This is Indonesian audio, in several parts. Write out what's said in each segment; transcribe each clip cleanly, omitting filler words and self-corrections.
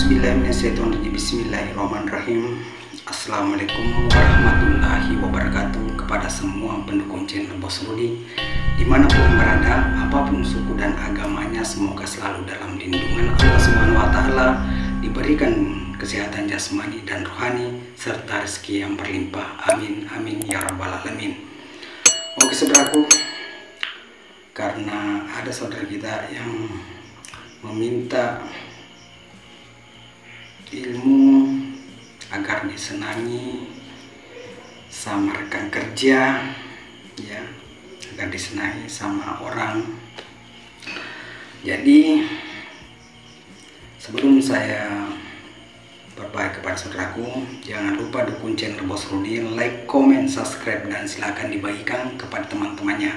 A'udzubillahiminasyaitonirrajim. Bismillahirrahmanirrahim. Assalamualaikum warahmatullahi wabarakatuh kepada semua pendukung channel Bos Rudi dimanapun berada, apapun suku dan agamanya, semoga selalu dalam lindungan Allah Subhanahu wa Ta'ala, diberikan kesehatan jasmani dan rohani serta rezeki yang berlimpah. Amin amin ya rabbal alamin. Oke saudaraku, karena ada saudara kita yang meminta ilmu agar disenangi sama rekan kerja, ya, agar disenangi sama orang. Jadi sebelum saya berbaik kepada saudaraku, jangan lupa dukung channel Bos Rudi, like, comment, subscribe, dan silakan dibagikan kepada teman-temannya,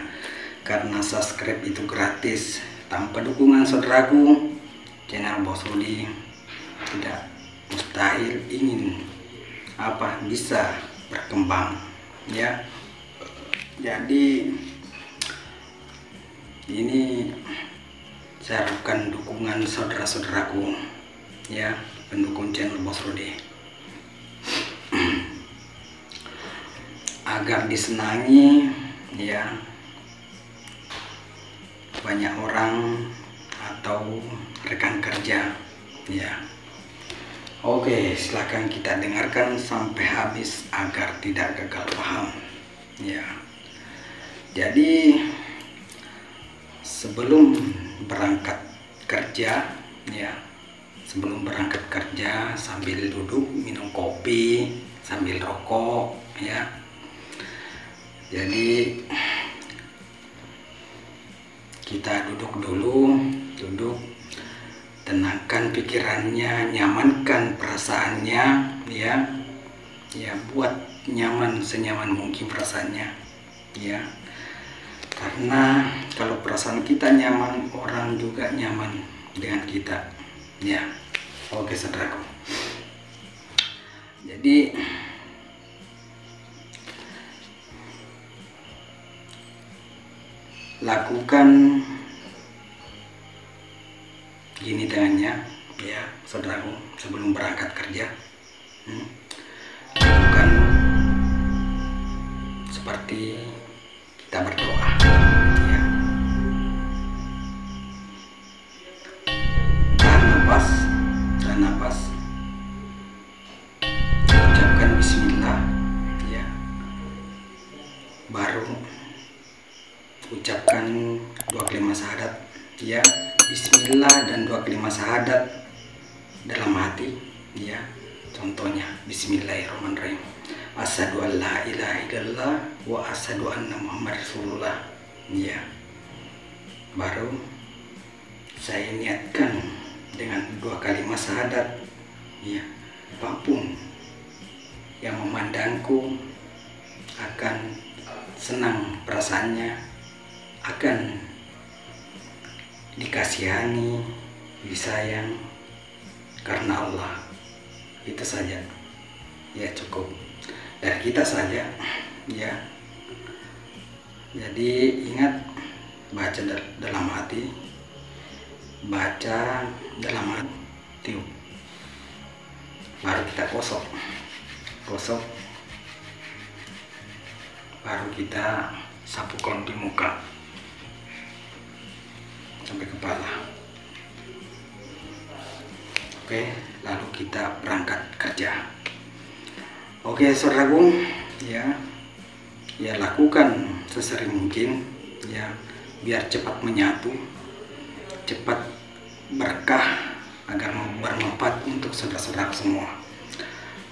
karena subscribe itu gratis. Tanpa dukungan saudaraku, channel Bos Rudi tidak mustahil ingin bisa berkembang, ya. Jadi ini saya harapkan dukungan saudara-saudaraku, ya, pendukung channel Bos Rudi, agar disenangi, ya, banyak orang atau rekan kerja, ya. Oke, silakan kita dengarkan sampai habis agar tidak gagal paham, ya. Jadi sebelum berangkat kerja, ya, sebelum berangkat kerja sambil duduk minum kopi sambil rokok, ya. Jadi kita duduk dulu, tenangkan pikirannya, nyamankan perasaannya, ya, buat nyaman senyaman mungkin perasaannya, ya, karena kalau perasaan kita nyaman, orang juga nyaman dengan kita, ya. Oke saudaraku, jadi lakukan gini dengannya, ya saudaraku, sebelum berangkat kerja, lakukan seperti kita berdoa, ya. Tahan nafas, ucapkan bismillah, ya, baru ucapkan 2 kalimat syahadat, ya. Bismillah dan 2 kalimat syahadat dalam hati, ya. Contohnya Bismillahirrahmanirrahim, asyhadu an la ilaha illallah wa asyhadu anna muhammad rasulullah, ya. Baru saya niatkan dengan 2 kalimat syahadat, ya, apapun yang memandangku akan senang perasaannya, akan dikasihani, disayang karena Allah. Itu saja, ya, cukup dari kita saja, ya. Jadi ingat, baca dalam hati, tiup, baru kita gosok, baru kita sapukan di muka sampai kepala. Oke, lalu kita berangkat kerja. Oke saudaraku, ya, lakukan sesering mungkin, ya, biar cepat menyatu, cepat berkah, agar bermanfaat untuk saudara-saudara semua.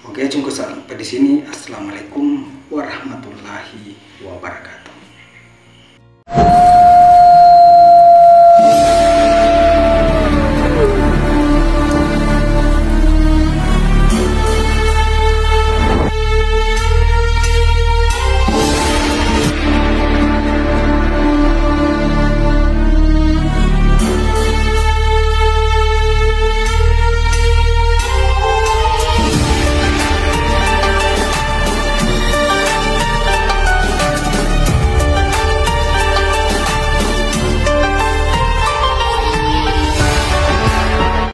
Oke, cukup sampai di sini. Assalamualaikum warahmatullahi wabarakatuh.